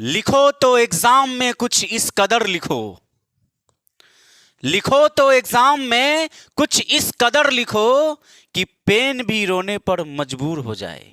लिखो तो एग्जाम में कुछ इस कदर लिखो। लिखो तो एग्जाम में कुछ इस कदर लिखो कि पेन भी रोने पर मजबूर हो जाए।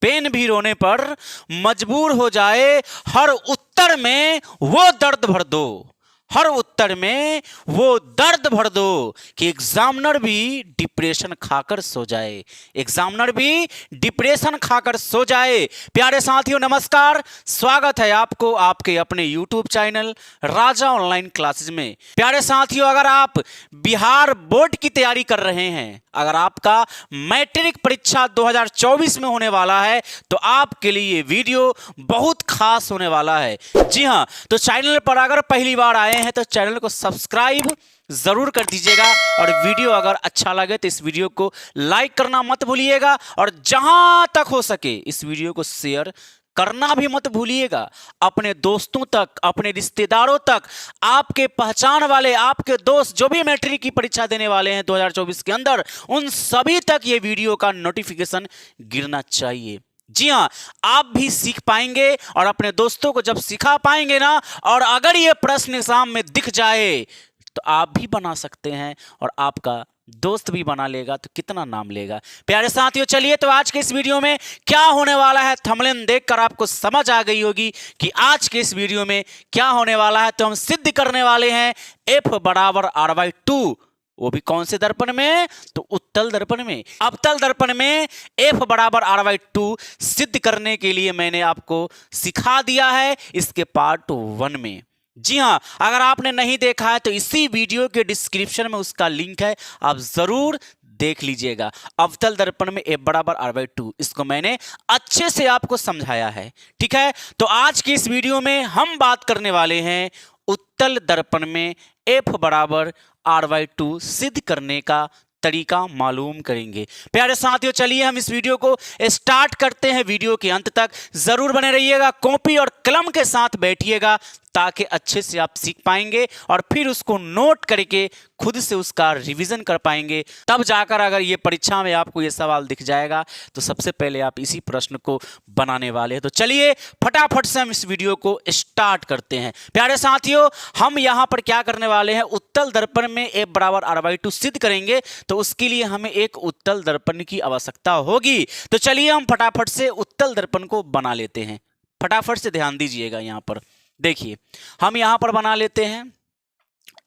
पेन भी रोने पर मजबूर हो जाए। हर उत्तर में वो दर्द भर दो। हर उत्तर में वो दर्द भर दो कि एग्जामिनर भी डिप्रेशन खाकर सो जाए। एग्जामिनर भी डिप्रेशन खाकर सो जाए। प्यारे साथियों नमस्कार, स्वागत है आपको आपके अपने YouTube चैनल राजा ऑनलाइन क्लासेस में। प्यारे साथियों, अगर आप बिहार बोर्ड की तैयारी कर रहे हैं, अगर आपका मैट्रिक परीक्षा 2024 में होने वाला है, तो आपके लिए ये वीडियो बहुत खास होने वाला है। जी हां, तो चैनल पर अगर पहली बार आए हैं तो चैनल को सब्सक्राइब जरूर कर दीजिएगा, और वीडियो अगर अच्छा लगे तो इस वीडियो को लाइक करना मत भूलिएगा, और जहां तक हो सके इस वीडियो को शेयर करना भी मत भूलिएगा। अपने दोस्तों तक, अपने रिश्तेदारों तक, आपके पहचान वाले, आपके दोस्त जो भी मैट्रिक की परीक्षा देने वाले हैं 2024 के अंदर, उन सभी तक ये वीडियो का नोटिफिकेशन गिरना चाहिए। जी हां, आप भी सीख पाएंगे और अपने दोस्तों को जब सिखा पाएंगे ना, और अगर ये प्रश्न एग्जाम में दिख जाए तो आप भी बना सकते हैं, और आपका दोस्त भी बना लेगा तो कितना नाम लेगा। प्यारे साथियों, चलिए तो आज के इस वीडियो में क्या होने वाला है, थंबनेल देखकर आपको समझ आ गई होगी कि आज के इस वीडियो में क्या होने वाला है। तो हम सिद्ध करने वाले हैं F बराबर R/2। वो भी कौन से दर्पण में? तो उत्तल दर्पण में। अवतल दर्पण में F बराबर R/2 सिद्ध करने के लिए मैंने आपको सिखा दिया है इसके पार्ट 1 में। जी हां, अगर आपने नहीं देखा है तो इसी वीडियो के डिस्क्रिप्शन में उसका लिंक है, आप जरूर देख लीजिएगा। अवतल दर्पण में F बराबर R/2, इसको मैंने अच्छे से आपको समझाया है। ठीक है, तो आज की इस वीडियो में हम बात करने वाले हैं उत्तल दर्पण में F बराबर R/2 सिद्ध करने का तरीका मालूम करेंगे। प्यारे साथियों, चलिए हम इस वीडियो को स्टार्ट करते हैं। वीडियो के अंत तक जरूर बने रहिएगा, कॉपी और कलम के साथ बैठिएगा ताकि अच्छे से आप सीख पाएंगे और फिर उसको नोट करके खुद से उसका रिवीजन कर पाएंगे। तब जाकर अगर ये परीक्षा में आपको ये सवाल दिख जाएगा तो सबसे पहले आप इसी प्रश्न को बनाने वाले हैं। तो चलिए फटाफट से हम इस वीडियो को स्टार्ट करते हैं। प्यारे साथियों, हम यहाँ पर क्या करने वाले हैं, उत्तल दर्पण में F बराबर R/2 सिद्ध करेंगे, तो उसके लिए हमें एक उत्तल दर्पण की आवश्यकता होगी। तो चलिए हम फटाफट से उत्तल दर्पण को बना लेते हैं। फटाफट से ध्यान दीजिएगा। यहाँ पर देखिए, हम यहां पर बना लेते हैं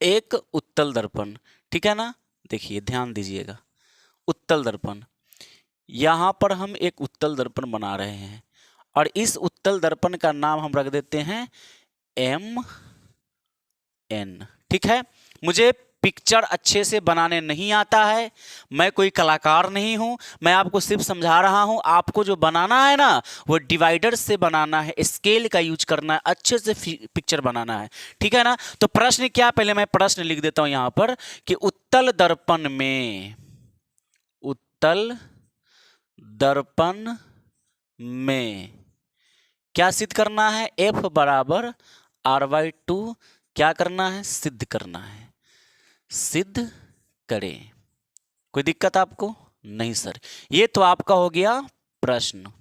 एक उत्तल दर्पण। ठीक है ना, देखिए ध्यान दीजिएगा, उत्तल दर्पण। यहां पर हम एक उत्तल दर्पण बना रहे हैं, और इस उत्तल दर्पण का नाम हम रख देते हैं MN। ठीक है, मुझे पिक्चर अच्छे से बनाने नहीं आता है, मैं कोई कलाकार नहीं हूं, मैं आपको सिर्फ समझा रहा हूं। आपको जो बनाना है ना, वो डिवाइडर से बनाना है, स्केल का यूज करना है, अच्छे से पिक्चर बनाना है। ठीक है ना, तो प्रश्न क्या, पहले मैं प्रश्न लिख देता हूं यहां पर कि उत्तल दर्पण में, उत्तल दर्पण में क्या सिद्ध करना है? F बराबर R/2 क्या करना है? सिद्ध करना है। सिद्ध करें। कोई दिक्कत आपको? नहीं सर, ये तो आपका हो गया प्रश्न।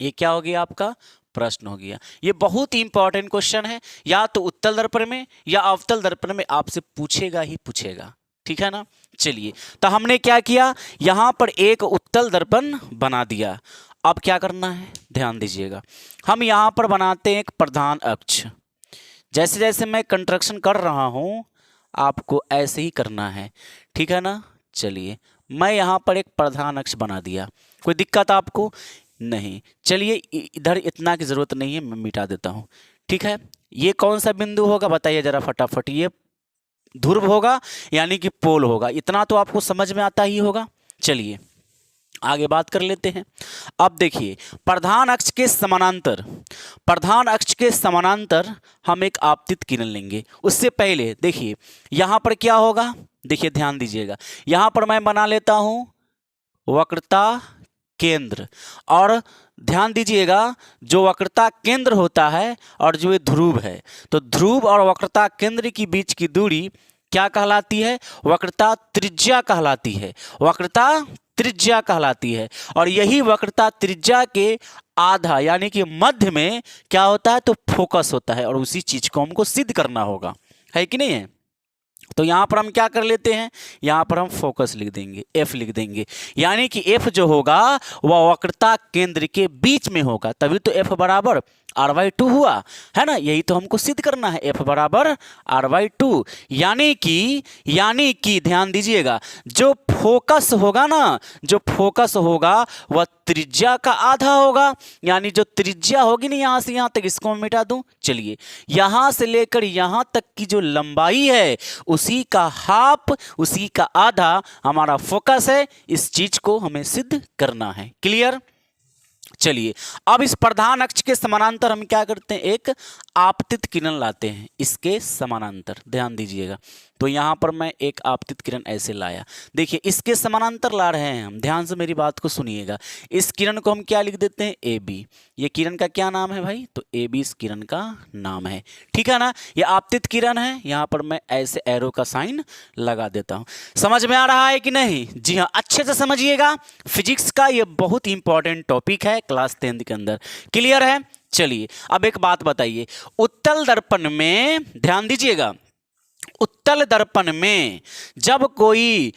ये क्या हो गया? आपका प्रश्न हो गया। ये बहुत ही इंपॉर्टेंट क्वेश्चन है, या तो उत्तल दर्पण में या अवतल दर्पण में आपसे पूछेगा ही पूछेगा। ठीक है ना, चलिए तो हमने क्या किया, यहां पर एक उत्तल दर्पण बना दिया। अब क्या करना है, ध्यान दीजिएगा। हम यहां पर बनाते हैं एक प्रधान अक्ष। जैसे जैसे मैं कंस्ट्रक्शन कर रहा हूं, आपको ऐसे ही करना है। ठीक है ना, चलिए मैं यहां पर एक प्रधान अक्ष बना दिया। कोई दिक्कत आपको? नहीं। चलिए इधर इतना की जरूरत नहीं है, मैं मिटा देता हूं। ठीक है, ये कौन सा बिंदु होगा बताइए जरा फटाफट। ये ध्रुव होगा, यानी कि पोल होगा। इतना तो आपको समझ में आता ही होगा। चलिए आगे बात कर लेते हैं। अब देखिए, प्रधान अक्ष के समानांतर, प्रधान अक्ष के समानांतर हम एक आपतित किरण लेंगे। उससे पहले देखिए यहां पर क्या होगा, देखिए ध्यान दीजिएगा। यहां पर मैं बना लेता हूं वक्रता केंद्र, और ध्यान दीजिएगा जो वक्रता केंद्र होता है और जो ये ध्रुव है, तो ध्रुव और वक्रता केंद्र के बीच की दूरी क्या कहलाती है? वक्रता त्रिज्या कहलाती है। वक्रता त्रिज्या कहलाती है, और यही वक्रता त्रिज्या के आधा यानी कि मध्य में क्या होता है, तो फोकस होता है, और उसी चीज को हमको सिद्ध करना होगा, है कि नहीं है। तो यहां पर हम क्या कर लेते हैं, यहां पर हम फोकस लिख देंगे, एफ लिख देंगे, यानी कि एफ जो होगा वह वक्रता केंद्र के बीच में होगा, तभी तो एफ बराबर r/2 हुआ, है ना। यही तो हमको सिद्ध करना है, एफ बराबर r/2, यानी कि ध्यान दीजिएगा, जो फोकस होगा ना, जो फोकस होगा वह त्रिज्या का आधा होगा, यानी जो त्रिज्या होगी ना यहां से यहां तक, इसको मैं मिटा दूं, चलिए, यहां से लेकर यहां तक की जो लंबाई है उसी का हाफ, उसी का आधा हमारा फोकस है। इस चीज को हमें सिद्ध करना है। क्लियर। चलिए, अब इस प्रधान अक्ष के समानांतर हम क्या करते हैं, एक आपतित किरण लाते हैं इसके समानांतर। ध्यान दीजिएगा, तो यहां पर मैं एक आपतित किरण ऐसे लाया, देखिए इसके समानांतर ला रहे हैं हम, ध्यान से मेरी बात को सुनिएगा। इस किरण को हम क्या लिख देते हैं, ए बी। ये किरण का क्या नाम है भाई, तो ए बी इस किरण का नाम है, ठीक है ना। ये आपतित किरण है, यहां पर मैं ऐसे एरो का साइन लगा देता हूं। समझ में आ रहा है कि नहीं, जी हाँ, अच्छे से समझिएगा, फिजिक्स का ये बहुत इंपॉर्टेंट टॉपिक है क्लास 10th के अंदर। क्लियर है। चलिए, अब एक बात बताइए, उत्तल दर्पण में ध्यान दीजिएगा, उत्तल दर्पण में जब कोई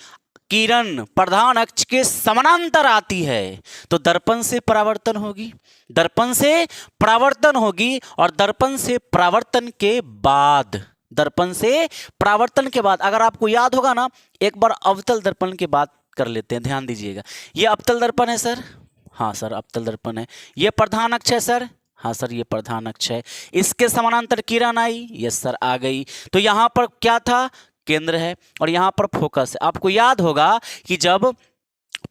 किरण प्रधान अक्ष के समानांतर आती है तो दर्पण से परावर्तन होगी, दर्पण से परावर्तन होगी, और दर्पण से परावर्तन के बाद, दर्पण से परावर्तन के बाद अगर आपको याद होगा ना, एक बार अवतल दर्पण की बात कर लेते हैं। ध्यान दीजिएगा, ये अवतल दर्पण है सर, हाँ सर अवतल दर्पण है। ये प्रधान अक्ष है सर, हाँ सर ये प्रधान अक्ष है। इसके समानांतर किरण आई, यस सर आ गई। तो यहां पर क्या था, केंद्र है, और यहां पर फोकस है। आपको याद होगा कि जब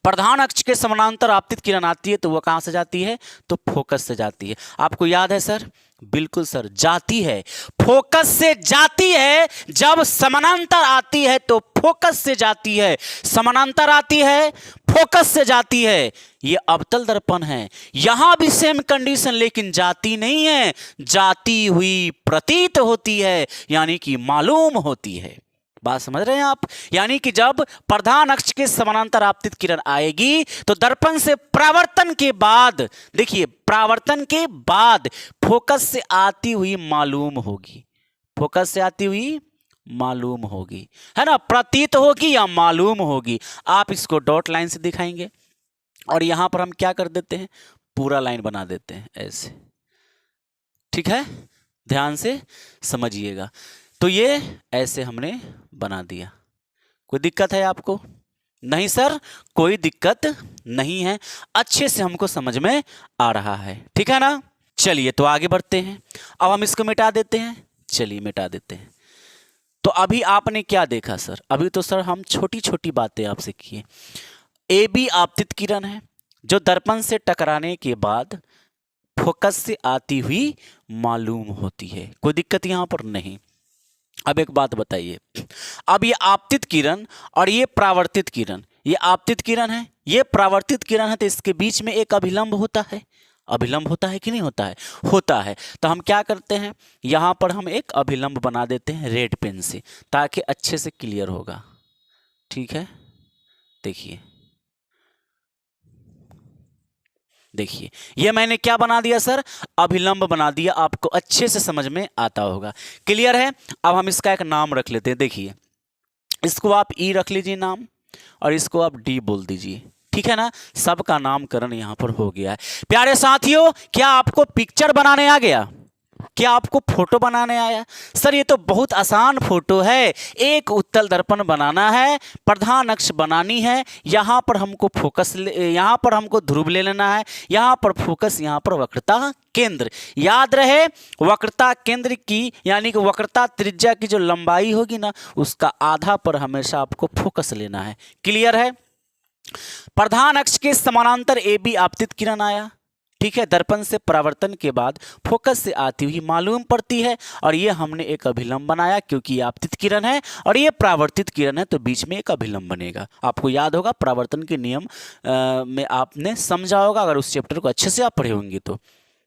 प्रधान अक्ष के समानांतर आपतित किरण आती है तो वह कहां से जाती है, तो फोकस से जाती है। आपको याद है सर, बिल्कुल सर, जाती है, फोकस से जाती है। जब समानांतर आती है तो फोकस से जाती है, समानांतर आती है, फोकस से जाती है। ये अवतल दर्पण है, यहां भी सेम कंडीशन, लेकिन जाती नहीं है, जाती हुई प्रतीत होती है, यानी कि मालूम होती है। बात समझ रहे हैं आप, यानी कि जब प्रधान अक्ष के समानांतर आपतित किरण आएगी तो दर्पण से परावर्तन के बाद, देखिए परावर्तन के बाद फोकस से आती हुई मालूम होगी, फोकस से आती हुई मालूम होगी, है ना, प्रतीत होगी या मालूम होगी। आप इसको डॉट लाइन से दिखाएंगे, और यहां पर हम क्या कर देते हैं, पूरा लाइन बना देते हैं ऐसे, ठीक है, ध्यान से समझिएगा। तो ये ऐसे हमने बना दिया। कोई दिक्कत है आपको? नहीं सर, कोई दिक्कत नहीं है, अच्छे से हमको समझ में आ रहा है, ठीक है ना। चलिए, तो आगे बढ़ते हैं। अब हम इसको मिटा देते हैं, चलिए मिटा देते हैं। तो अभी आपने क्या देखा सर, अभी तो सर हम छोटी छोटी बातें आपसे किए। ए बी आपतित किरण है जो दर्पण से टकराने के बाद फोकस से आती हुई मालूम होती है, कोई दिक्कत यहां पर नहीं। अब एक बात बताइए, अब ये आपतित किरण और ये परावर्तित किरण, ये आपतित किरण है, ये परावर्तित किरण है, तो इसके बीच में एक अभिलंब होता है, अभिलंब होता है कि नहीं होता है, होता है। तो हम क्या करते हैं, यहां पर हम एक अभिलंब बना देते हैं रेड पेन से, ताकि अच्छे से क्लियर होगा, ठीक है। देखिए देखिए, ये मैंने क्या बना दिया सर, अभिलंब बना दिया, आपको अच्छे से समझ में आता होगा। क्लियर है। अब हम इसका एक नाम रख लेते हैं, देखिए इसको आप ई रख लीजिए नाम, और इसको आप डी बोल दीजिए, ठीक है ना। सबका नामकरण यहां पर हो गया है। प्यारे साथियों, क्या आपको पिक्चर बनाने आ गया, क्या आपको फोटो बनाने आया? सर ये तो बहुत आसान फोटो है, एक उत्तल दर्पण बनाना है, प्रधान अक्ष बनानी है, यहाँ पर हमको फोकस, यहाँ पर हमको ध्रुव ले लेना है, यहाँ पर फोकस, यहाँ पर वक्रता केंद्र। याद रहे, वक्रता केंद्र की यानी कि वक्रता त्रिज्या की जो लंबाई होगी ना, उसका आधा पर हमेशा आपको फोकस लेना है। क्लियर है। प्रधान अक्ष के समानांतर ए बी आपतित किरण आया, ठीक है, दर्पण से परावर्तन के बाद फोकस से आती हुई मालूम पड़ती है, और ये हमने एक अभिलंब बनाया क्योंकि ये आपतित किरण है और ये परावर्तित किरण है, तो बीच में एक अभिलंब बनेगा। आपको याद होगा, परावर्तन के नियम में आपने समझा होगा, अगर उस चैप्टर को अच्छे से आप पढ़े होंगे तो।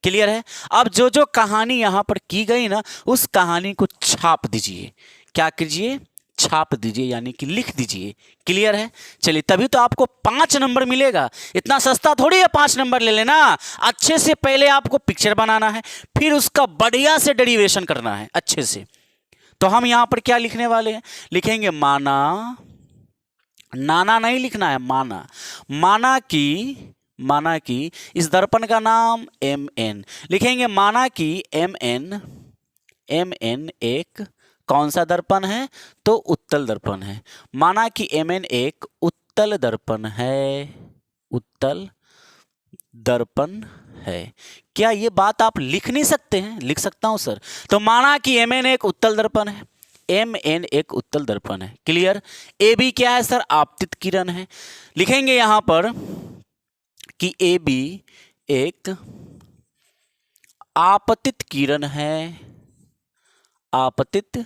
क्लियर है। अब जो जो कहानी यहाँ पर की गई ना, उस कहानी को छाप दीजिए। क्या कीजिए, छाप दीजिए, यानी कि लिख दीजिए। क्लियर है? चलिए, तभी तो आपको 5 नंबर मिलेगा। इतना सस्ता थोड़ी है 5 नंबर ले लेना। अच्छे से पहले आपको पिक्चर बनाना है, फिर उसका बढ़िया से डेरिवेशन करना है अच्छे से। तो हम यहां पर क्या लिखने वाले हैं? लिखेंगे माना, नाना नहीं लिखना है, माना। माना कि इस दर्पण का नाम MN लिखेंगे। माना कि MN एक कौन सा दर्पण है? तो उत्तल दर्पण है। माना कि MN एक उत्तल दर्पण है, उत्तल दर्पण है। क्या ये बात आप लिख नहीं सकते हैं? लिख सकता हूं सर। तो माना कि MN एक उत्तल दर्पण है, MN एक उत्तल दर्पण है। क्लियर? AB क्या है सर? आपतित किरण है। लिखेंगे यहां पर कि AB एक आपतित किरण है, आपतित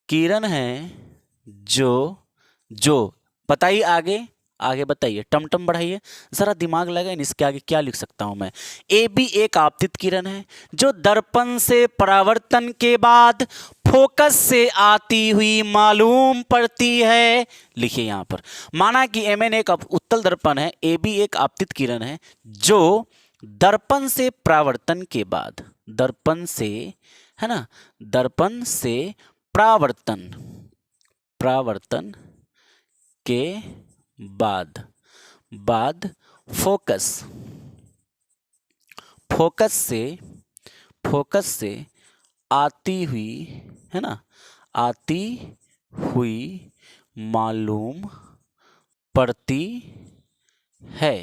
किरण है जो बताइए, आगे बताइए, टमटम बढ़ाइए, जरा दिमाग लगाइए, इसके आगे क्या लिख सकता हूं मैं? AB एक आपतित किरण है जो दर्पण से परावर्तन के बाद फोकस से आती हुई मालूम पड़ती है। लिखिए यहां पर, माना कि MN एक उत्तल दर्पण है, AB एक आपतित किरण है जो दर्पण से परावर्तन के बाद, दर्पण से, है ना, दर्पण से परावर्तन के बाद फोकस से आती हुई, है ना, आती हुई मालूम पड़ती है।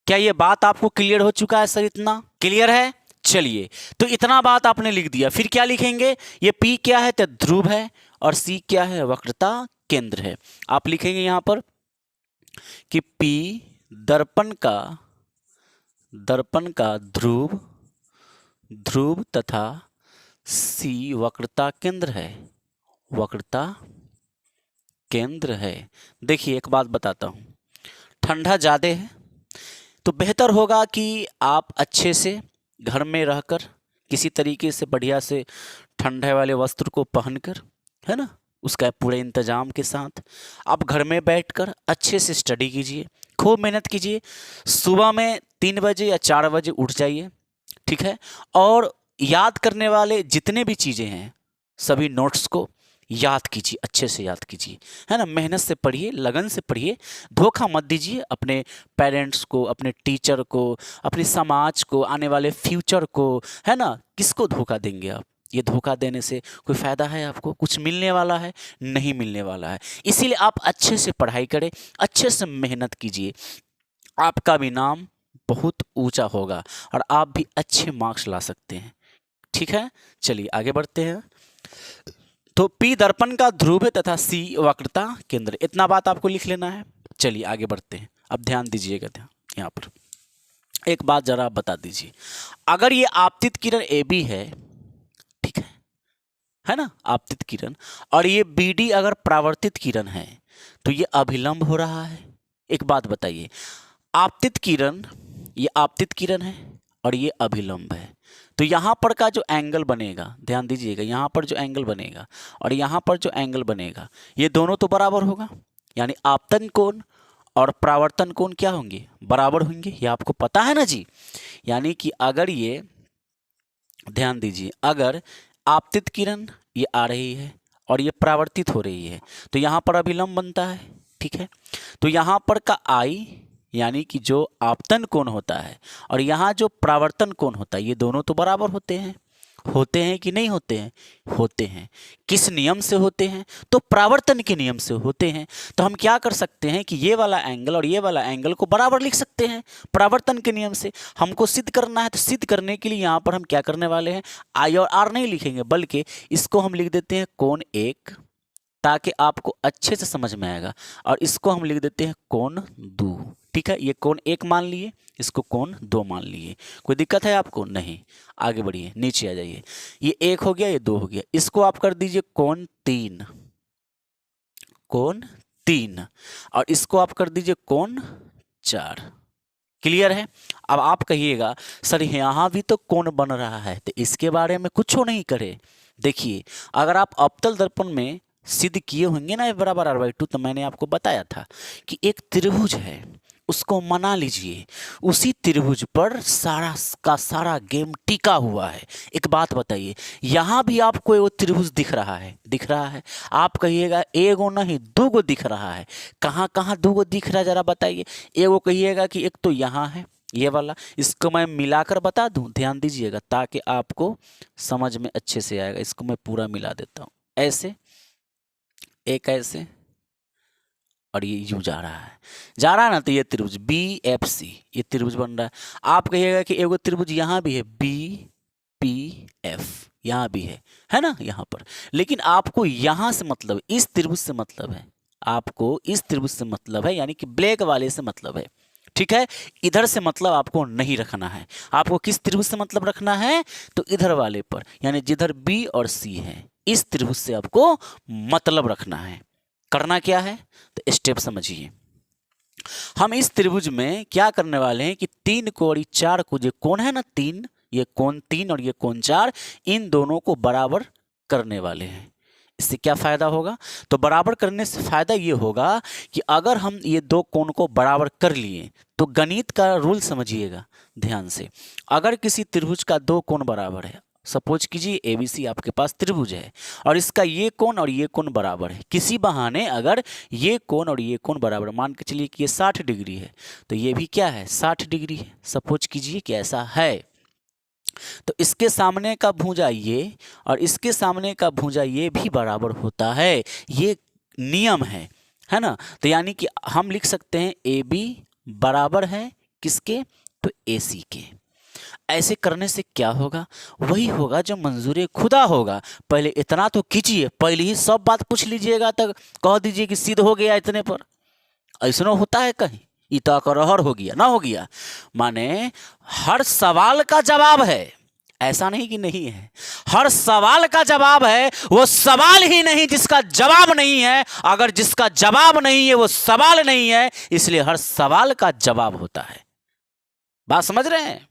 क्या ये बात आपको क्लियर हो चुका है सर? इतना क्लियर है? चलिए, तो इतना बात आपने लिख दिया, फिर क्या लिखेंगे? ये P क्या है? तो ध्रुव है, और C क्या है? वक्रता केंद्र है। आप लिखेंगे यहां पर कि P दर्पण का ध्रुव तथा C वक्रता केंद्र है, वक्रता केंद्र है। देखिए, एक बात बताता हूं, ठंडा ज्यादा है तो बेहतर होगा कि आप अच्छे से घर में रहकर किसी तरीके से बढ़िया से ठंडे वाले वस्त्र को पहनकर, है ना, उसका पूरे इंतजाम के साथ आप घर में बैठकर अच्छे से स्टडी कीजिए, खूब मेहनत कीजिए। सुबह में 3 बजे या 4 बजे उठ जाइए, ठीक है, और याद करने वाले जितने भी चीज़ें हैं सभी नोट्स को याद कीजिए, अच्छे से याद कीजिए, है ना। मेहनत से पढ़िए, लगन से पढ़िए, धोखा मत दीजिए अपने पेरेंट्स को, अपने टीचर को, अपने समाज को, आने वाले फ्यूचर को, है ना। किसको धोखा देंगे आप? ये धोखा देने से कोई फ़ायदा है आपको? कुछ मिलने वाला है? नहीं मिलने वाला है। इसीलिए आप अच्छे से पढ़ाई करें, अच्छे से मेहनत कीजिए, आपका भी नाम बहुत ऊंचा होगा और आप भी अच्छे मार्क्स ला सकते हैं। ठीक है, चलिए आगे बढ़ते हैं। तो P दर्पण का ध्रुव है तथा C वक्रता केंद्र, इतना बात आपको लिख लेना है। चलिए आगे बढ़ते हैं। अब ध्यान दीजिएगा, यहाँ पर एक बात जरा आप बता दीजिए, अगर ये आपतित किरण AB है, ठीक है ना, आपतित किरण, और ये BD अगर परावर्तित किरण है तो ये अभिलंब हो रहा है। एक बात बताइए, आपतित किरण, ये आपतित किरण है और ये अभिलंब है, तो यहाँ पर का जो एंगल बनेगा, ध्यान दीजिएगा, यहाँ पर जो एंगल बनेगा और यहाँ पर जो एंगल बनेगा, ये दोनों तो बराबर होगा, यानी आपतन कोण और परावर्तन कोण क्या होंगे? बराबर होंगे। ये आपको पता है ना जी। यानी कि अगर ये, ध्यान दीजिए, अगर आपतित किरण ये आ रही है और ये परावर्तित हो रही है तो यहाँ पर अभिलंब बनता है, ठीक है। तो यहाँ पर का I यानी कि जो आपतन कोण होता है और यहाँ जो परावर्तन कोण होता है, ये दोनों तो बराबर होते हैं कि नहीं होते हैं? होते हैं। किस नियम से होते हैं? तो परावर्तन के नियम से होते हैं। तो हम क्या कर सकते हैं कि ये वाला एंगल और ये वाला एंगल को बराबर लिख सकते हैं परावर्तन के नियम से। हमको सिद्ध करना है, तो सिद्ध करने के लिए यहाँ पर हम क्या करने वाले हैं, I और R नहीं लिखेंगे, बल्कि इसको हम लिख देते हैं कोण 1, ताकि आपको अच्छे से समझ में आएगा, और इसको हम लिख देते हैं कोण 2। ठीक है, ये कोण 1 मान लिए, इसको कोण 2 मान लिए। कोई दिक्कत है आपको? नहीं। आगे बढ़िए, नीचे आ जाइए। ये 1 हो गया, ये 2 हो गया, इसको आप कर दीजिए कोण 3, कोण 3, और इसको आप कर दीजिए कोण 4। क्लियर है? अब आप कहिएगा सर यहाँ भी तो कोण बन रहा है, तो इसके बारे में कुछ नहीं करे। देखिए, अगर आप अवतल दर्पण में सिद्ध किए होंगे ना F बराबर R/2। तो मैंने आपको बताया था कि एक त्रिभुज है, उसको मना लीजिए, उसी त्रिभुज पर सारा का सारा गेम टिका हुआ है। एक बात बताइए, यहाँ भी आपको वो त्रिभुज दिख रहा है, दिख रहा है? आप कहिएगा एगो नहीं दो गो दिख रहा है। कहाँ कहाँ दो गो दिख रहा है जरा बताइए। एगो कहिएगा कि एक तो यहाँ है ये वाला, इसको मैं मिलाकर बता दूं, ध्यान दीजिएगा ताकि आपको समझ में अच्छे से आएगा। इसको मैं पूरा मिला देता हूँ, ऐसे एक ऐसे, और ये यू जा रहा है ना, तो ये त्रिभुज BFC ये त्रिभुज बन रहा है। आप कहिएगा कि एगो त्रिभुज यहाँ भी है BPF, यहाँ भी है ना यहाँ पर। लेकिन आपको यहाँ से मतलब, इस त्रिभुज से मतलब है, आपको इस त्रिभुज से मतलब है, यानी कि ब्लैक वाले से मतलब है, ठीक है। इधर से मतलब आपको नहीं रखना है। आपको किस त्रिभुज से मतलब रखना है? तो इधर वाले पर, यानी जिधर B और C है, इस त्रिभुज से आपको मतलब रखना है। करना क्या है तो स्टेप समझिए। हम इस त्रिभुज में क्या करने वाले हैं कि 3 को और 4 को, जो कोण है ना 3, ये कोण 3 और ये कोण 4, इन दोनों को बराबर करने वाले हैं। इससे क्या फायदा होगा? तो बराबर करने से फायदा ये होगा कि अगर हम ये दो कोण को बराबर कर लिए तो गणित का रूल समझिएगा ध्यान से। अगर किसी त्रिभुज का दो कोण बराबर है, सपोज कीजिए ABC आपके पास त्रिभुज है और इसका ये कोण और ये कोण बराबर है, किसी बहाने अगर ये कोण और ये कोण बराबर, मान के चलिए कि ये 60 डिग्री है तो ये भी क्या है 60 डिग्री है, सपोज कीजिए कि ऐसा है। तो इसके सामने का भुजा ये और इसके सामने का भुजा ये भी बराबर होता है, ये नियम है ना। तो यानी कि हम लिख सकते हैं AB बराबर है किसके? तो AC के। ऐसे करने से क्या होगा? वही होगा जो मंजूर खुदा होगा। पहले इतना तो कीजिए, पहले ही सब बात पूछ लीजिएगा तक कह दीजिए कि सिद्ध हो गया इतने पर। ऐसा होता है कहीं? इता करहर हो गया ना हो गया, माने हर सवाल का जवाब है, ऐसा नहीं कि नहीं है। हर सवाल का जवाब है, वो सवाल ही नहीं जिसका जवाब नहीं है। अगर जिसका जवाब नहीं है वो सवाल नहीं है, इसलिए हर सवाल का जवाब होता है। बात समझ रहे हैं?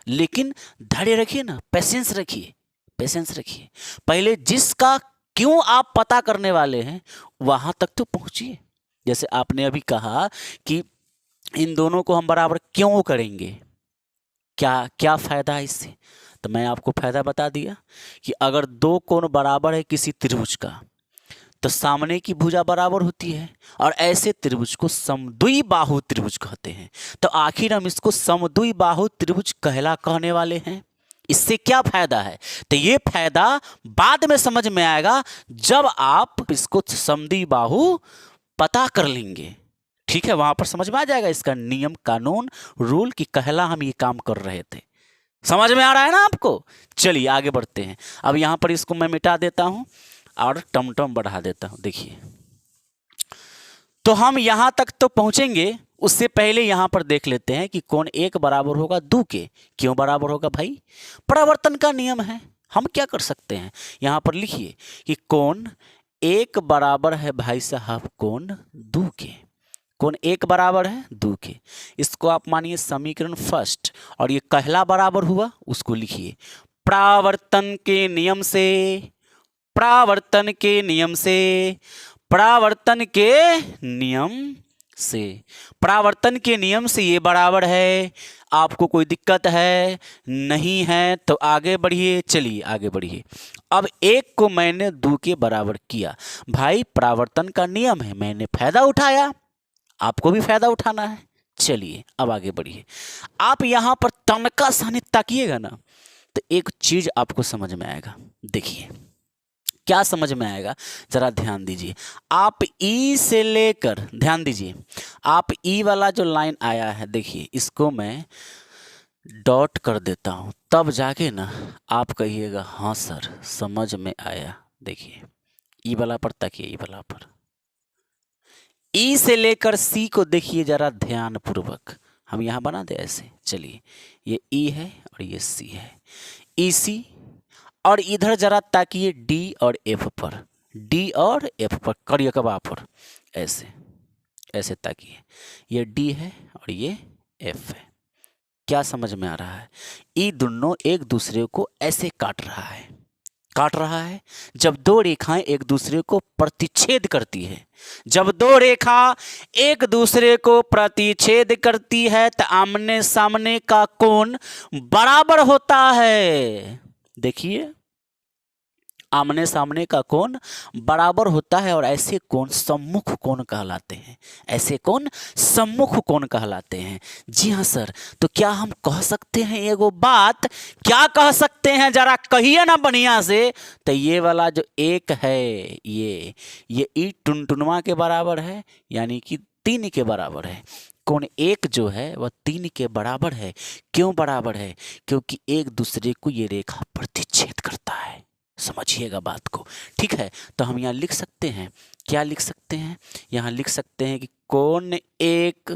लेकिन धैर्य रखिए ना, पेशेंस रखिए, पेशेंस रखिए। पहले जिसका क्यों आप पता करने वाले हैं वहां तक तो पहुंचिए। जैसे आपने अभी कहा कि इन दोनों को हम बराबर क्यों करेंगे, क्या क्या फायदा है इससे? तो मैं आपको फायदा बता दिया कि अगर दो कोण बराबर है किसी त्रिभुज का तो सामने की भुजा बराबर होती है, और ऐसे त्रिभुज को समद्विबाहु त्रिभुज कहते हैं। तो आखिर हम इसको समद्विबाहु त्रिभुज कहने वाले हैं। इससे क्या फायदा है? तो ये फायदा बाद में समझ में आएगा जब आप इसको समद्विबाहु पता कर लेंगे, ठीक है। वहां पर समझ में आ जाएगा इसका नियम, कानून, रूल की कहला हम ये काम कर रहे थे। समझ में आ रहा है ना आपको? चलिए आगे बढ़ते हैं। अब यहां पर इसको मैं मिटा देता हूं और टमटम बढ़ा देता हूं। देखिए, तो हम यहां तक तो पहुंचेंगे, उससे पहले यहां पर देख लेते हैं कि कोण 1 बराबर होगा 2 के। क्यों बराबर होगा भाई? परावर्तन का नियम है। हम क्या कर सकते हैं, यहां पर लिखिए कि कोण 1 बराबर है भाई साहब कोण 2 के। कोण 1 बराबर है 2 के, इसको आप मानिए समीकरण फर्स्ट, और ये कहला बराबर हुआ उसको लिखिए परावर्तन के नियम से, परावर्तन के नियम से, परावर्तन के नियम से, परावर्तन के नियम से ये बराबर है। आपको कोई दिक्कत है? नहीं है तो आगे बढ़िए। चलिए आगे बढ़िए। अब 1 को मैंने 2 के बराबर किया, भाई परावर्तन का नियम है, मैंने फायदा उठाया, आपको भी फायदा उठाना है। चलिए अब आगे बढ़िए। आप यहां पर तनका सानी ताकिएगा ना तो एक चीज आपको समझ में आएगा। देखिए क्या समझ में आएगा, जरा ध्यान दीजिए। आप ई से लेकर, ध्यान दीजिए, आप ई वाला जो लाइन आया है, देखिए इसको मैं डॉट कर देता हूं, तब जाके ना आप कहिएगा हाँ सर समझ में आया। देखिए ई वाला पर ताकिए, ई वाला पर, ई से लेकर सी को देखिए जरा ध्यान पूर्वक। हम यहां बना दे ऐसे। चलिए ये ई है और ये सी है, ई सी, और इधर जरा ताकिए डी और एफ पर, डी और एफ पर, करियकबा पर, ऐसे ऐसे ताकिए। ये डी है और ये एफ है। क्या समझ में आ रहा है? ये दोनों एक दूसरे को ऐसे काट रहा है, काट रहा है। जब दो रेखाएं एक दूसरे को प्रतिच्छेद करती है, जब दो रेखा एक दूसरे को प्रतिच्छेद करती है तो आमने सामने का कोण बराबर होता है। देखिए, आमने सामने का कोण बराबर होता है और ऐसे कोण सम्मुख कोण कहलाते हैं। ऐसे कोण सम्मुख कोण कहलाते हैं। जी हाँ सर, तो क्या हम कह सकते हैं एगो बात, क्या कह सकते हैं जरा कहिए ना बढ़िया से। तो ये वाला जो एक है, ये ई टुनटुनवा के बराबर है, यानी कि 3 के बराबर है। कोण एक जो है वह 3 के बराबर है। क्यों बराबर है? क्योंकि एक दूसरे को ये रेखा प्रतिच्छेद करता है। समझिएगा बात को, ठीक है। तो हम यहाँ लिख सकते हैं, क्या लिख सकते हैं? यहाँ लिख सकते हैं कि कोण एक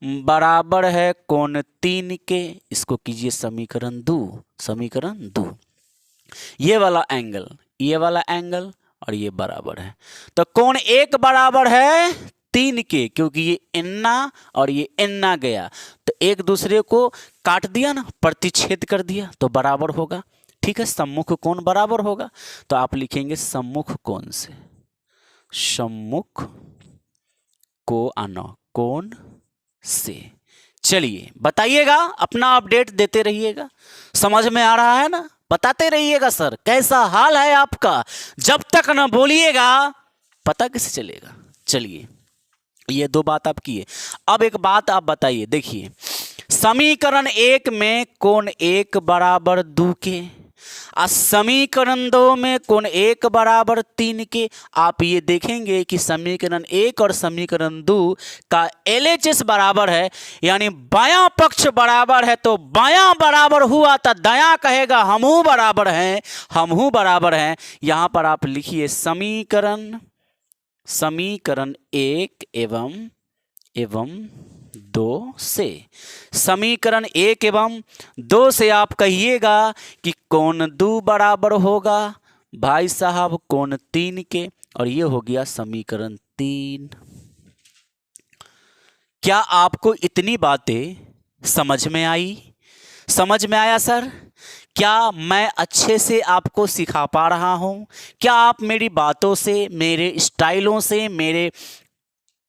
बराबर है कोण 3 के। इसको कीजिए समीकरण 2, समीकरण 2। ये वाला एंगल और ये बराबर है। तो कोण एक बराबर है 3 के, क्योंकि ये इन्ना और ये इन्ना गया तो एक दूसरे को काट दिया ना, प्रतिच्छेद कर दिया, तो बराबर होगा। ठीक है, सम्मुख कोण बराबर होगा। तो आप लिखेंगे सम्मुख कोण से, सम्मुख को आना कोण से। चलिए बताइएगा, अपना अपडेट देते रहिएगा। समझ में आ रहा है ना? बताते रहिएगा सर कैसा हाल है आपका। जब तक ना बोलिएगा पता कैसे चलेगा। चलिए, ये 2 बात आप किए। अब एक बात आप बताइए, देखिए समीकरण 1 में कोण 1 बराबर 2 के, और समीकरण 2 में कोण 1 बराबर 3 के। आप ये देखेंगे कि समीकरण 1 और समीकरण 2 का LHS बराबर है, यानी बायां पक्ष बराबर है। तो बायां बराबर हुआ तो दायां कहेगा हमहू बराबर हैं, हमहू बराबर हैं। यहां पर आप लिखिए समीकरण 1 एवं 2 से, समीकरण 1 एवं 2 से आप कहिएगा कि कोण 2 बराबर होगा भाई साहब कोण 3 के, और ये हो गया समीकरण 3। क्या आपको इतनी बातें समझ में आई? समझ में आया सर? क्या मैं अच्छे से आपको सिखा पा रहा हूं? क्या आप मेरी बातों से, मेरे स्टाइलों से, मेरे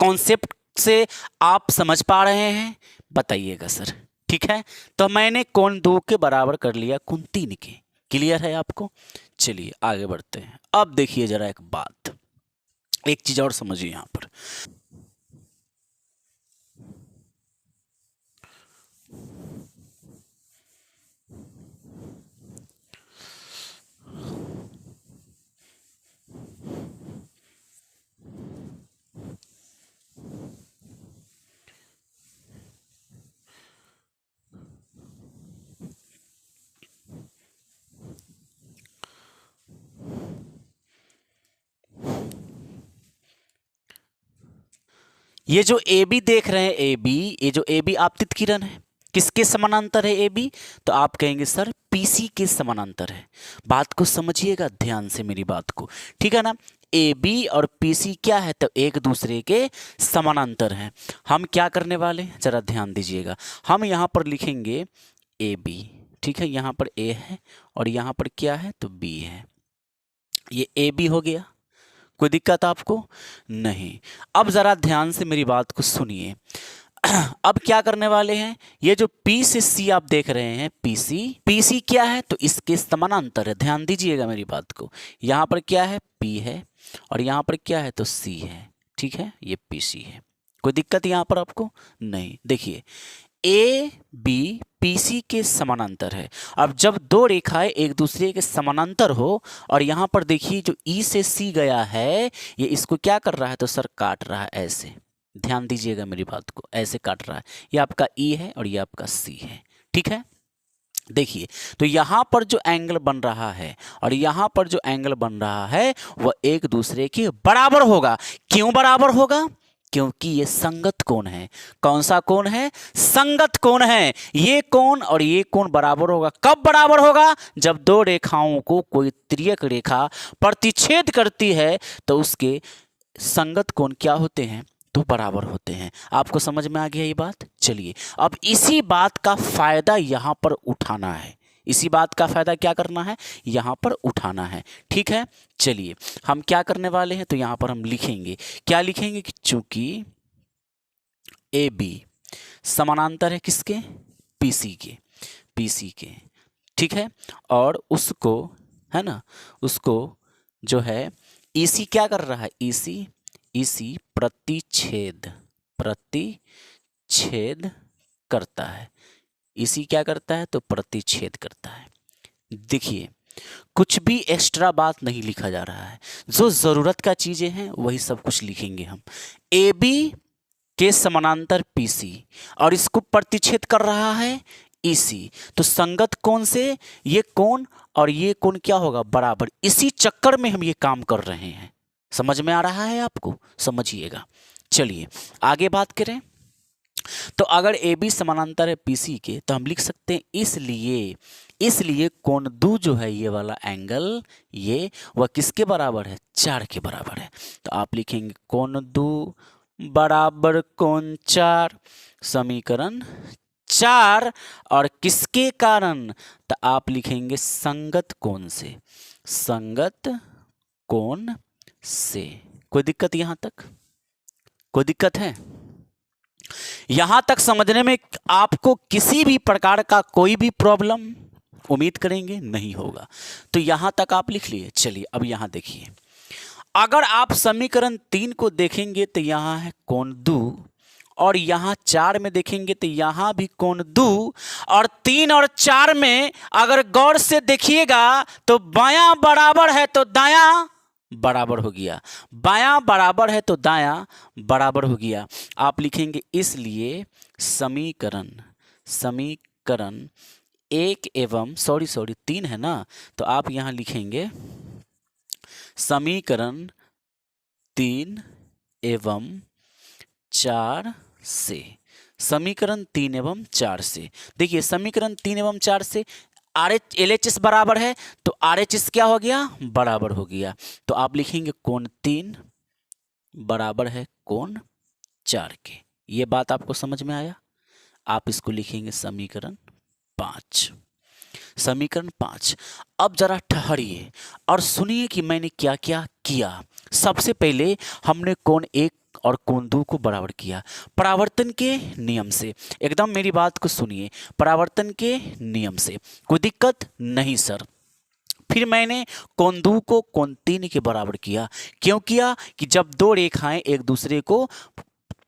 कॉन्सेप्ट से आप समझ पा रहे हैं? बताइएगा सर, ठीक है। तो मैंने कोण 2 के बराबर कर लिया कोण 3 के। क्लियर है आपको? चलिए आगे बढ़ते हैं। अब देखिए जरा एक बात, एक चीज और समझिए यहां पर। ये जो ए बी देख रहे हैं, ए बी, ये जो ए बी आपतित किरण है, किसके समानांतर है ए बी? तो आप कहेंगे सर पीसी के समानांतर है। बात को समझिएगा ध्यान से मेरी बात को, ठीक है ना। ए बी और पीसी क्या है? तो एक दूसरे के समानांतर हैं। हम क्या करने वाले हैं जरा ध्यान दीजिएगा। हम यहाँ पर लिखेंगे ए बी, ठीक है। यहाँ पर ए है और यहाँ पर क्या है? तो बी है। ये ए बी हो गया। कोई दिक्कत आपको? नहीं। अब ज़रा ध्यान से मेरी बात को सुनिए। अब क्या करने वाले हैं? ये जो P से C आप देख रहे हैं, PC क्या है? तो इसके समानांतर है। ध्यान दीजिएगा मेरी बात को। यहाँ पर क्या है? P है और यहाँ पर क्या है? तो C है, ठीक है। ये PC है। कोई दिक्कत यहाँ पर आपको? नहीं। देखिए ए बी पीसी के समानांतर है। अब जब 2 रेखाएं एक दूसरे के समानांतर हो, और यहाँ पर देखिए जो ई से सी गया है, ये इसको क्या कर रहा है? तो सर काट रहा है ऐसे। ध्यान दीजिएगा मेरी बात को, ऐसे काट रहा है। ये आपका ई है और ये आपका सी है, ठीक है। देखिए तो यहाँ पर जो एंगल बन रहा है और यहाँ पर जो एंगल बन रहा है वह एक दूसरे के बराबर होगा। क्यों बराबर होगा? क्योंकि ये संगत कोण है। कौन सा कोण है? संगत कोण है। ये कोण और ये कोण बराबर होगा। कब बराबर होगा? जब 2 रेखाओं को कोई तिर्यक रेखा प्रतिच्छेद करती है तो उसके संगत कोण क्या होते हैं? तो बराबर होते हैं। आपको समझ में आ गया ये बात? चलिए अब इसी बात का फायदा यहां पर उठाना है। इसी बात का फायदा क्या करना है, यहाँ पर उठाना है। ठीक है, चलिए हम क्या करने वाले हैं, तो यहाँ पर हम लिखेंगे, क्या लिखेंगे कि चूंकि ए बी समानांतर है किसके, पीसी के, पीसी के। ठीक है, और उसको, है ना, उसको जो है ईसी क्या कर रहा है, ईसी, ईसी प्रतिच्छेद, प्रतिच्छेद करता है। इसी क्या करता है, तो प्रतिच्छेद करता है। देखिए कुछ भी एक्स्ट्रा बात नहीं लिखा जा रहा है, जो जरूरत का चीजें हैं वही सब कुछ लिखेंगे हम। ए बी के समानांतर पीसी और इसको प्रतिच्छेद कर रहा है ईसी, तो संगत कोण से ये कोण और ये कोण क्या होगा, बराबर। इसी चक्कर में हम ये काम कर रहे हैं। समझ में आ रहा है आपको, समझिएगा। चलिए आगे बात करें, तो अगर ए बी समानांतर है पीसी के, तो हम लिख सकते हैं इसलिए कोण दू जो है ये वाला एंगल, ये वह किसके बराबर है, 4 के बराबर है। तो आप लिखेंगे कोण दू बराबर कोण 4, समीकरण 4, और किसके कारण, तो आप लिखेंगे संगत कोण से, संगत कोण से। कोई दिक्कत यहां तक, कोई दिक्कत है? यहां तक समझने में आपको किसी भी प्रकार का कोई भी प्रॉब्लम उम्मीद करेंगे नहीं होगा। तो यहां तक आप लिख लिए। चलिए अब यहां देखिए, अगर आप समीकरण 3 को देखेंगे तो यहां है कोण दू, और यहां 4 में देखेंगे तो यहां भी कोण दू, और 3 और 4 में अगर गौर से देखिएगा तो बायां बराबर है तो दायां बराबर हो गया, बायां बराबर है तो दायां बराबर हो गया। आप लिखेंगे इसलिए समीकरण 1 एवं सॉरी 3 है ना, तो आप यहां लिखेंगे समीकरण 3 एवं 4 से, समीकरण 3 एवं 4 से। देखिए समीकरण 3 एवं 4 से RH LHS बराबर है, तो RHS क्या हो गया, बराबर हो गया। तो आप लिखेंगे कोण 3 बराबर है कोण 4 के। ये बात आपको समझ में आया? आप इसको लिखेंगे समीकरण 5, समीकरण 5। अब जरा ठहरिए और सुनिए कि मैंने क्या क्या किया। सबसे पहले हमने कोण 1 और कोण 2 को बराबर किया परावर्तन के नियम से। एकदम मेरी बात को सुनिए, परावर्तन के नियम से। कोई दिक्कत नहीं सर। फिर मैंने कोण 2 को कोण 3 के बराबर किया। क्यों किया कि जब दो रेखाएं एक दूसरे को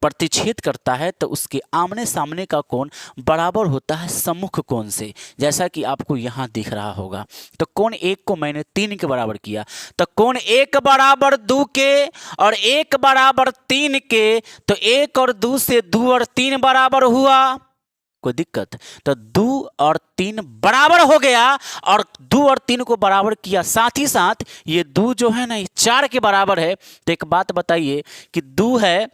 प्रतिच्छेद करता है तो उसके आमने सामने का कोण बराबर होता है सम्मुख कोण से, जैसा कि आपको यहाँ दिख रहा होगा। तो कोण 1 को मैंने 3 के बराबर किया, तो कोण 1 बराबर 2 के और 1 बराबर 3 के, तो 1 और 2 से 2 और 3 बराबर हुआ। कोई दिक्कत? तो 2 और 3 बराबर हो गया, और 2 और 3 को बराबर किया। साथ ही साथ ये 2 जो है ना ये 4 के बराबर है। तो एक बात बताइए कि 2 है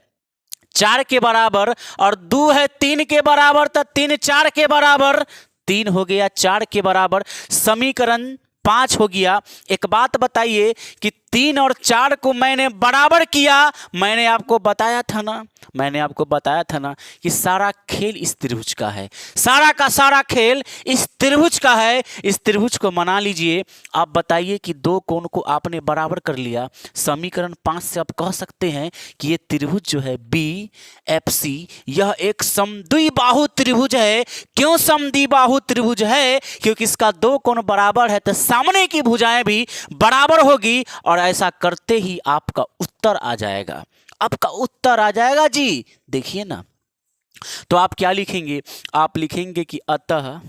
4 के बराबर और 2 है 3 के बराबर, तो 3 4 के बराबर, 3 हो गया 4 के बराबर, समीकरण 5 हो गया। एक बात बताइए कि 3 और 4 को मैंने बराबर किया। मैंने आपको बताया था ना कि सारा खेल इस त्रिभुज का है, सारा का सारा खेल इस त्रिभुज का है। इस त्रिभुज को मना लीजिए। आप बताइए कि दो कोण को आपने बराबर कर लिया। समीकरण 5 से आप कह सकते हैं कि ये त्रिभुज जो है BFC यह एक समद्विबाहु त्रिभुज है। क्यों समद्विबाहु त्रिभुज है? क्योंकि इसका दो कोण बराबर है तो सामने की भुजाएं भी बराबर होगी, और ऐसा करते ही आपका उत्तर आ जाएगा। आपका उत्तर आ जाएगा जी। देखिए ना, तो आप क्या लिखेंगे? आप लिखेंगे कि अतः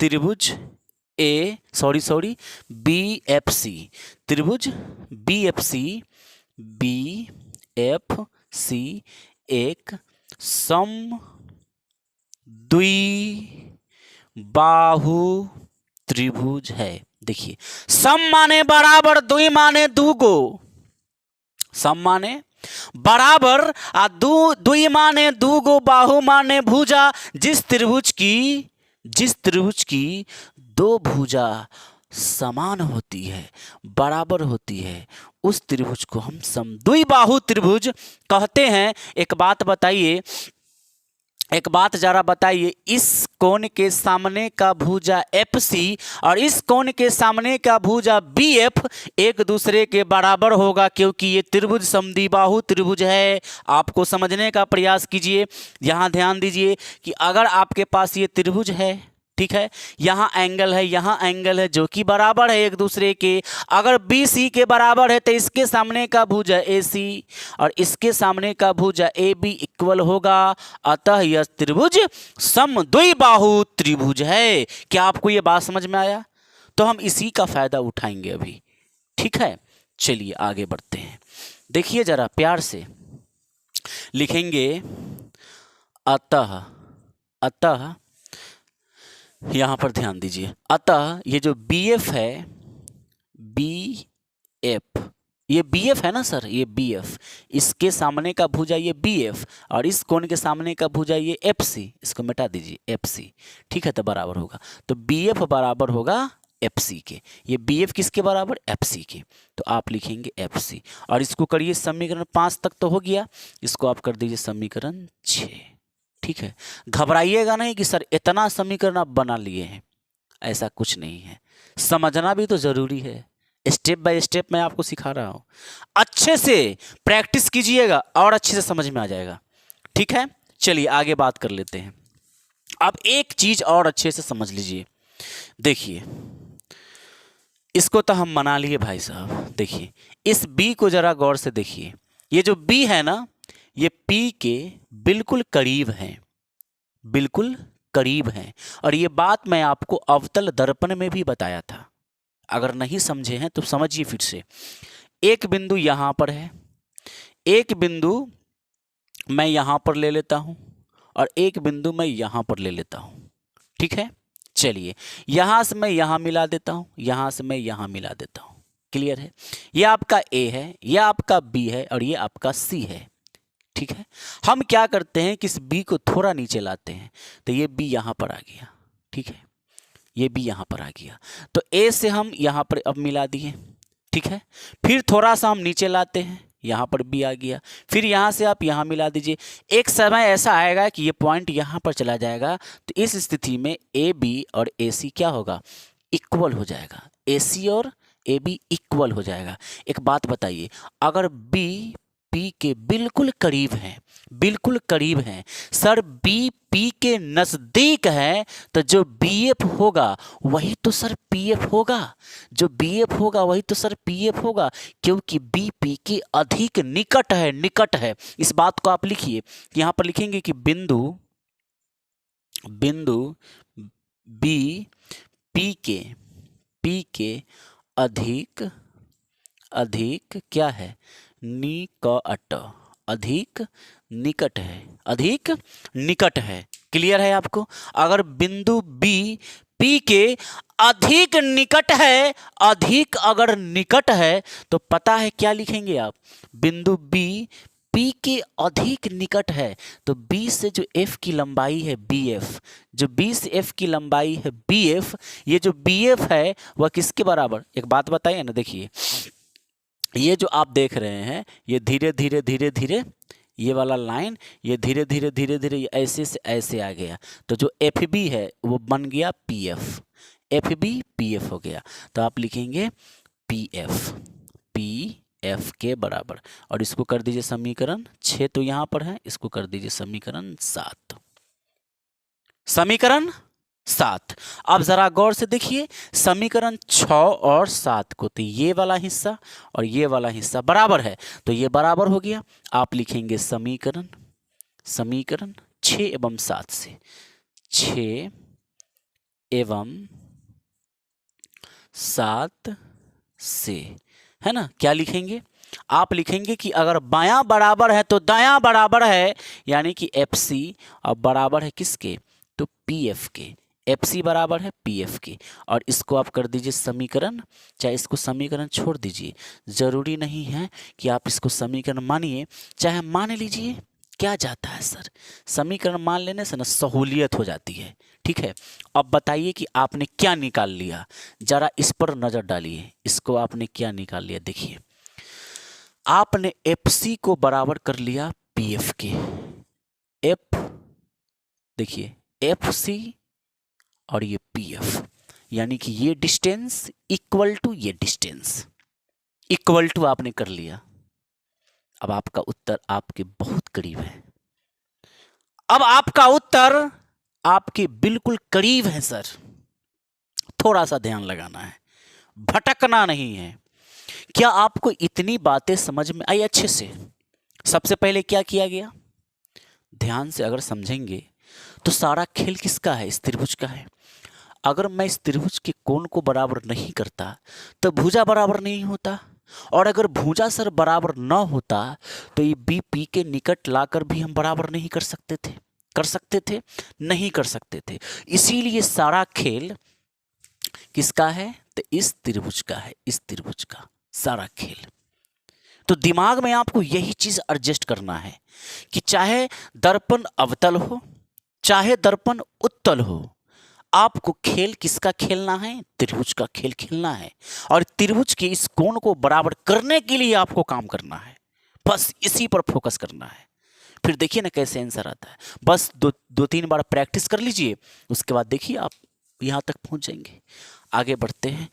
त्रिभुज BFC, त्रिभुज BFC एक समद्विबाहु त्रिभुज है। देखिए सम माने बराबर, द्वि माने दूगो, सम माने बराबर, द्वि माने दूगो, बाहु माने भुजा। जिस त्रिभुज की दो भुजा समान होती है, बराबर होती है, उस त्रिभुज को हम समद्विबाहु त्रिभुज कहते हैं। एक बात बताइए एक बात जरा बताइए, इस कोण के सामने का भुजा FC और इस कोण के सामने का भुजा BF एक दूसरे के बराबर होगा, क्योंकि ये त्रिभुज समद्विबाहु त्रिभुज है। आपको समझने का प्रयास कीजिए, यहाँ ध्यान दीजिए कि अगर आपके पास ये त्रिभुज है, ठीक है, यहाँ एंगल है, यहाँ एंगल है, जो कि बराबर है एक दूसरे के। अगर BC के बराबर है तो इसके सामने का भुजा AC और इसके सामने का भुजा AB इक्वल होगा। अतः यह त्रिभुज समद्विबाहु त्रिभुज है। क्या आपको यह बात समझ में आया? तो हम इसी का फायदा उठाएंगे अभी, ठीक है। चलिए आगे बढ़ते हैं। देखिए जरा प्यार से लिखेंगे, अतः, अतः यहां पर ध्यान दीजिए, अतः ये जो BF है, BF, ये BF है ना सर, ये BF, इसके सामने का भुजा ये BF और इस कोण के सामने का भुजा ये FC, इसको मिटा दीजिए FC, ठीक है, तो बराबर होगा। तो BF बराबर होगा FC के। ये BF किसके बराबर? FC के। तो आप लिखेंगे FC और इसको करिए समीकरण 5 तक तो हो गया, इसको आप कर दीजिए समीकरण 6, ठीक है। घबराइएगा नहीं कि सर इतना समीकरण आप बना लिए हैं, ऐसा कुछ नहीं है, समझना भी तो जरूरी है। स्टेप बाय स्टेप मैं आपको सिखा रहा हूं, अच्छे से प्रैक्टिस कीजिएगा और अच्छे से समझ में आ जाएगा, ठीक है। चलिए आगे बात कर लेते हैं। अब एक चीज और अच्छे से समझ लीजिए, देखिए इसको तो हम मना लिए भाई साहब। देखिए इस B को जरा गौर से देखिए, ये जो B है ना, ये P के बिल्कुल करीब हैं, बिल्कुल करीब हैं। और ये बात मैं आपको अवतल दर्पण में भी बताया था, अगर नहीं समझे हैं तो समझिए फिर से। एक बिंदु यहां पर है, एक बिंदु मैं यहां पर ले लेता हूं और एक बिंदु मैं यहां पर ले लेता हूं, ठीक है। चलिए यहां से मैं यहां मिला देता हूं, यहां से मैं यहां मिला देता हूं, क्लियर है। ये आपका A है, यह आपका B है और ये आपका C है, ठीक है। हम क्या करते हैं कि इस B को थोड़ा नीचे लाते हैं, तो ये B यहां पर आ गया, ठीक है, ये B यहां पर आ गया। तो A से हम यहां पर अब मिला दिए, ठीक है। फिर थोड़ा सा हम नीचे लाते हैं, यहां पर B आ गया, फिर यहां से आप यहां मिला दीजिए। एक समय ऐसा आएगा कि ये पॉइंट यहां पर चला जाएगा, तो इस स्थिति में AB और AC क्या होगा? इक्वल हो जाएगा। AC और AB इक्वल हो जाएगा। एक बात बताइए, अगर B P के बिल्कुल करीब हैं, बिल्कुल करीब हैं सर, B P के नजदीक है, तो जो BF होगा वही तो सर PF होगा, जो BF होगा वही तो सर PF होगा, क्योंकि B P के अधिक निकट है, निकट है। इस बात को आप लिखिए, यहां पर लिखेंगे कि बिंदु B P के अधिक क्या है? निकट, अधिक निकट है, अधिक निकट है। क्लियर है आपको? अगर बिंदु B P के अधिक निकट है, अधिक अगर निकट है, तो पता है क्या लिखेंगे आप? बिंदु B P के अधिक निकट है, तो B से जो F की लंबाई है BF, जो B से F की लंबाई है BF, ये जो BF है वह किसके बराबर? एक बात बताइए ना, देखिए ये जो आप देख रहे हैं, ये धीरे धीरे धीरे धीरे ये वाला लाइन, ये धीरे धीरे धीरे धीरे ऐसे से ऐसे आ गया, तो जो FB है वो बन गया PF, FB PF हो गया। तो आप लिखेंगे PF के बराबर, और इसको कर दीजिए समीकरण 6, तो यहां पर है, इसको कर दीजिए समीकरण 7, समीकरण 7। अब जरा गौर से देखिए समीकरण 6 और 7 को, तो ये वाला हिस्सा और ये वाला हिस्सा बराबर है, तो ये बराबर हो गया। आप लिखेंगे समीकरण 6 एवं 7 से, 6 एवं 7 से, है ना। क्या लिखेंगे आप? लिखेंगे कि अगर बायां बराबर है तो दायां बराबर है, यानी कि FC अब बराबर है किसके? तो PF के। FC बराबर है PF के, और इसको आप कर दीजिए समीकरण, चाहे इसको समीकरण छोड़ दीजिए, जरूरी नहीं है कि आप इसको समीकरण मानिए, चाहे मान लीजिए, क्या जाता है सर, समीकरण मान लेने से ना सहूलियत हो जाती है, ठीक है। अब बताइए कि आपने क्या निकाल लिया, जरा इस पर नजर डालिए, इसको आपने क्या निकाल लिया? देखिए आपने FC को बराबर कर लिया PF के, देखिए एफ सी और ये पी एफ, यानी कि ये डिस्टेंस इक्वल टू ये डिस्टेंस, इक्वल टू आपने कर लिया। अब आपका उत्तर आपके बहुत करीब है। अब आपका उत्तर आपके बिल्कुल करीब है सर। थोड़ा सा ध्यान लगाना है, भटकना नहीं है। क्या आपको इतनी बातें समझ में आई अच्छे से? सबसे पहले क्या किया गया, ध्यान से अगर समझेंगे तो सारा खेल किसका है, इस त्रिभुज का है। अगर मैं इस त्रिभुज के कोण को बराबर नहीं करता तो भुजा बराबर नहीं होता, और अगर भुजा सर बराबर न होता तो ये बी पी के निकट लाकर भी हम बराबर नहीं कर सकते थे। कर सकते थे? नहीं कर सकते थे। इसीलिए सारा खेल किसका है, तो इस त्रिभुज का है, इस त्रिभुज का सारा खेल। तो दिमाग में आपको यही चीज एडजस्ट करना है कि चाहे दर्पण अवतल हो चाहे दर्पण उत्तल हो, आपको खेल किसका खेलना है, त्रिभुज का खेल खेलना है। और त्रिभुज के इस कोण को बराबर करने के लिए आपको काम करना है, बस इसी पर फोकस करना है। फिर देखिए ना कैसे आंसर आता है। बस दो तीन बार प्रैक्टिस कर लीजिए, उसके बाद देखिए आप यहाँ तक पहुँच जाएंगे। आगे बढ़ते हैं।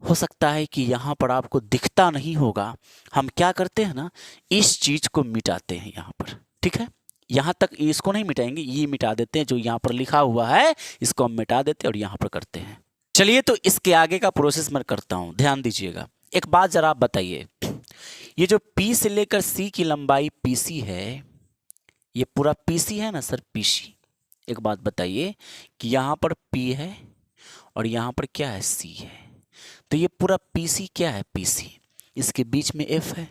हो सकता है कि यहाँ पर आपको दिखता नहीं होगा, हम क्या करते हैं ना, इस चीज को मिटाते हैं यहाँ पर, ठीक है। यहाँ तक इसको नहीं मिटाएंगे, ये मिटा देते हैं, जो यहाँ पर लिखा हुआ है इसको हम मिटा देते हैं और यहाँ पर करते हैं। चलिए तो इसके आगे का प्रोसेस मैं करता हूँ, ध्यान दीजिएगा। एक बात जरा आप बताइए, ये जो P से लेकर C की लंबाई PC है, ये पूरा PC है ना सर, PC। एक बात बताइए कि यहाँ पर P है और यहाँ पर क्या है, C है। तो ये पूरा PC क्या है, PC। इसके बीच में F है,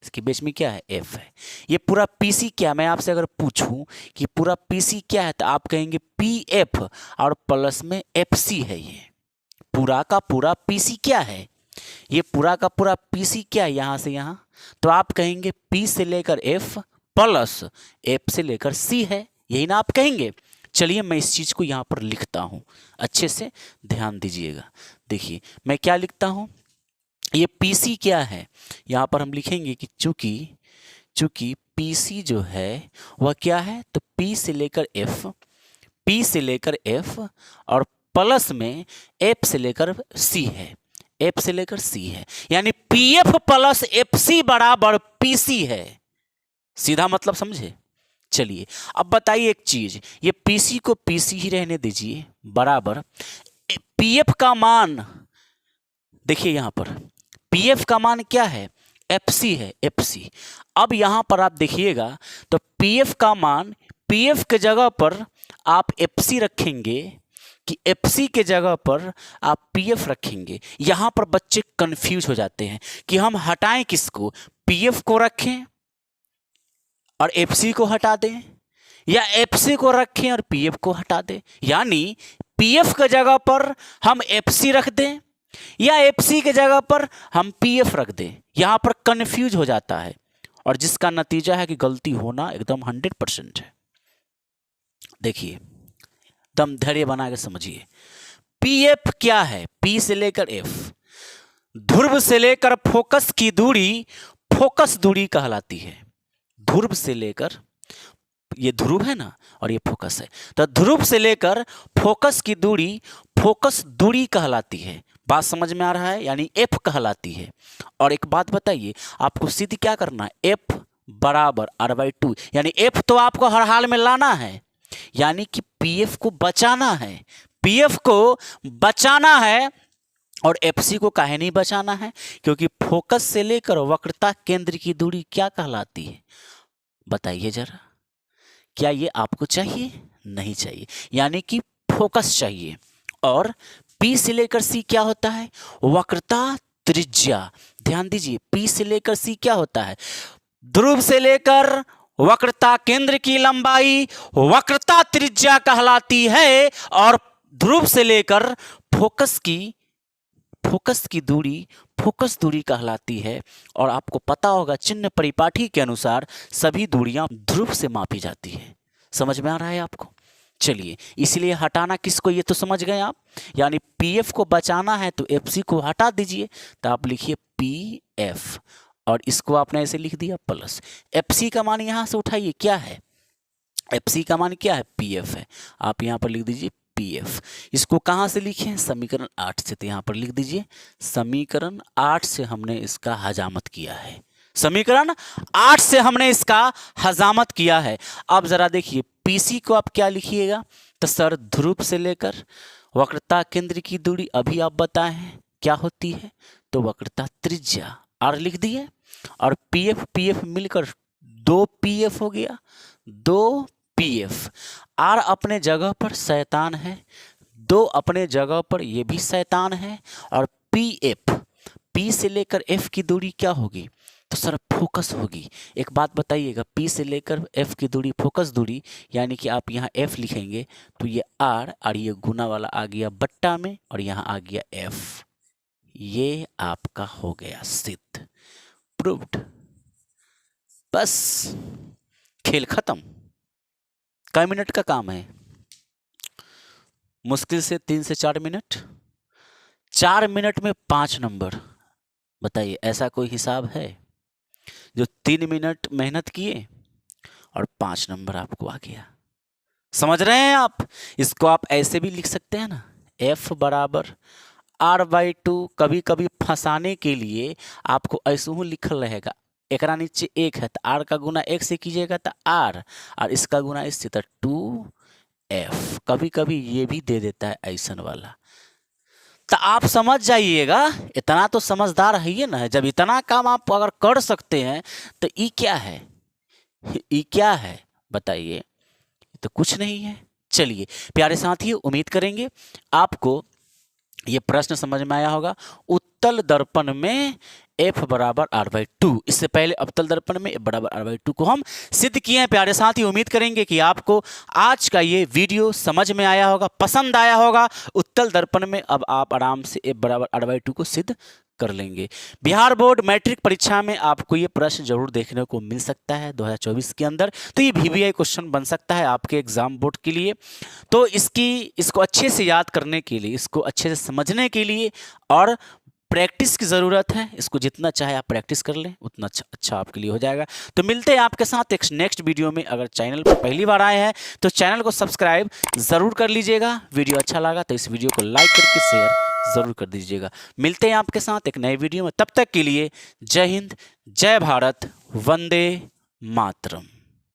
इसके बीच में क्या है, F है। ये पूरा PC क्या, मैं आपसे अगर पूछूं कि पूरा PC क्या है तो आप कहेंगे PF और प्लस में FC है। ये पूरा का पूरा PC क्या है, ये पूरा का पूरा PC क्या है, यहाँ से यहाँ, तो आप कहेंगे P से लेकर F प्लस F से लेकर C है, यही ना आप कहेंगे। चलिए मैं इस चीज को यहाँ पर लिखता हूँ, अच्छे से ध्यान दीजिएगा। देखिए मैं क्या लिखता हूँ, ये PC क्या है, यहाँ पर हम लिखेंगे कि चूंकि PC जो है वह क्या है, तो P से लेकर F और प्लस में F से लेकर C है, F से लेकर C है, यानी PF प्लस FC बराबर PC है। सीधा मतलब समझे। चलिए अब बताइए एक चीज, ये PC को PC ही रहने दीजिए, बराबर PF का मान, देखिए यहां पर PF का मान क्या है, FC है, FC। अब यहां पर आप देखिएगा तो PF का मान, PF के जगह पर आप FC रखेंगे कि FC के जगह पर आप PF रखेंगे। यहां पर बच्चे कंफ्यूज हो जाते हैं कि हम हटाएं किसको, PF को रखें और FC को हटा दें, या FC को रखें और PF को हटा दें। यानी PF के जगह पर हम FC रख दें या FC के जगह पर हम PF रख दें, यहां पर कंफ्यूज हो जाता है, और जिसका नतीजा है कि गलती होना एकदम 100% है। देखिए दम धैर्य बना के समझिए, PF क्या है, P से लेकर F, ध्रुव से लेकर फोकस की दूरी फोकस दूरी कहलाती है। ध्रुव से लेकर, ये ध्रुव है ना और ये फोकस है, तो ध्रुव से लेकर फोकस की दूरी फोकस दूरी कहलाती है। बात समझ में आ रहा है, यानी F कहलाती है। और एक बात बताइए, आपको सीधी क्या करना है, F बराबर R/2, यानी F तो आपको हर हाल में लाना है, यानी कि PF को बचाना है, PF को बचाना है। और FC को काहे नहीं बचाना है, क्योंकि फोकस से लेकर वक्रता केंद्र की दूरी क्या कहलाती है, बताइए जरा। क्या ये आपको चाहिए, नहीं चाहिए, यानी कि फोकस चाहिए। और P से लेकर C क्या होता है, वक्रता त्रिज्या। ध्यान दीजिए, P से लेकर C क्या होता है, ध्रुव से लेकर वक्रता केंद्र की लंबाई वक्रता त्रिज्या कहलाती है, और ध्रुव से लेकर फोकस की दूरी फोकस दूरी कहलाती है। और आपको पता होगा चिन्ह परिपाठी के अनुसार सभी दूरियां ध्रुव से मापी जाती है। समझ में आ रहा है आपको। चलिए, इसलिए हटाना किसको, ये तो समझ गए आप, यानी PF को बचाना है तो FC को हटा दीजिए, तो आप लिखिए PF और इसको आपने ऐसे लिख दिया प्लस। FC का मान यहां से उठाइए, क्या है FC का मान क्या है, PF है। आप यहाँ पर लिख दीजिए PF। इसको कहाँ से लिखे, समीकरण 8 से। तो यहाँ पर लिख दीजिए समीकरण 8 से हमने इसका हजामत किया है। समीकरण 8 से हमने इसका हजामत किया है। अब जरा देखिए PC को आप क्या लिखिएगा, तो सर ध्रुव से लेकर वक्रता केंद्र की दूरी अभी आप बताएं क्या होती है, तो वक्रता त्रिज्या R लिख दिए। और PF मिलकर 2 PF हो गया, 2 PF। R अपने जगह पर शैतान है, 2 अपने जगह पर ये भी शैतान है। और PF, P से लेकर F की दूरी क्या होगी, तो सर फोकस होगी। एक बात बताइएगा, P से लेकर F की दूरी फोकस दूरी, यानी कि आप यहाँ F लिखेंगे तो ये R और ये गुना वाला आ गया बट्टा में, और यहाँ आ गया F। ये आपका हो गया सिद्ध, प्रूव्ड। बस खेल खत्म। कई मिनट का काम है, मुश्किल से 3 से 4 मिनट। 4 मिनट में 5 नंबर। बताइए ऐसा कोई हिसाब है जो 3 मिनट मेहनत किए और 5 नंबर आपको आ गया। समझ रहे हैं आप। इसको आप ऐसे भी लिख सकते हैं ना, F बराबर R/2। कभी कभी फंसाने के लिए आपको ऐसे ही लिखल रहेगा, एक नीचे 1 है तो R का गुना 1 से कीजिएगा तो R, और इसका गुना इससे तो 2F। कभी कभी ये भी दे देता है ऐसन वाला। तो आप समझ जाइएगा, इतना तो समझदार है ये ना। जब इतना काम आप अगर कर सकते हैं तो ये क्या है, ये क्या है बताइए, तो कुछ नहीं है। चलिए प्यारे साथियों, उम्मीद करेंगे आपको ये प्रश्न समझ में आया होगा। उत्तल दर्पण में F बराबर R/2, इससे पहले अवतल दर्पण में F बराबर R/2 को हम सिद्ध किए हैं। प्यारे साथी, उम्मीद करेंगे कि आपको आज का ये वीडियो समझ में आया होगा, पसंद आया होगा। उत्तल दर्पण में अब आप आराम से F बराबर R/2 को सिद्ध कर लेंगे। बिहार बोर्ड मैट्रिक परीक्षा में आपको ये प्रश्न जरूर देखने को मिल सकता है 2024 के अंदर। तो ये VVI क्वेश्चन बन सकता है आपके एग्जाम बोर्ड के लिए। तो इसको अच्छे से याद करने के लिए, इसको अच्छे से समझने के लिए और प्रैक्टिस की ज़रूरत है। इसको जितना चाहे आप प्रैक्टिस कर लें उतना अच्छा आपके लिए हो जाएगा। तो मिलते हैं आपके साथ एक नेक्स्ट वीडियो में। अगर चैनल पर पहली बार आए हैं तो चैनल को सब्सक्राइब ज़रूर कर लीजिएगा। वीडियो अच्छा लगा तो इस वीडियो को लाइक करके शेयर ज़रूर कर दीजिएगा। मिलते हैं आपके साथ एक नए वीडियो में, तब तक के लिए जय हिंद, जय भारत, वंदे मातरम।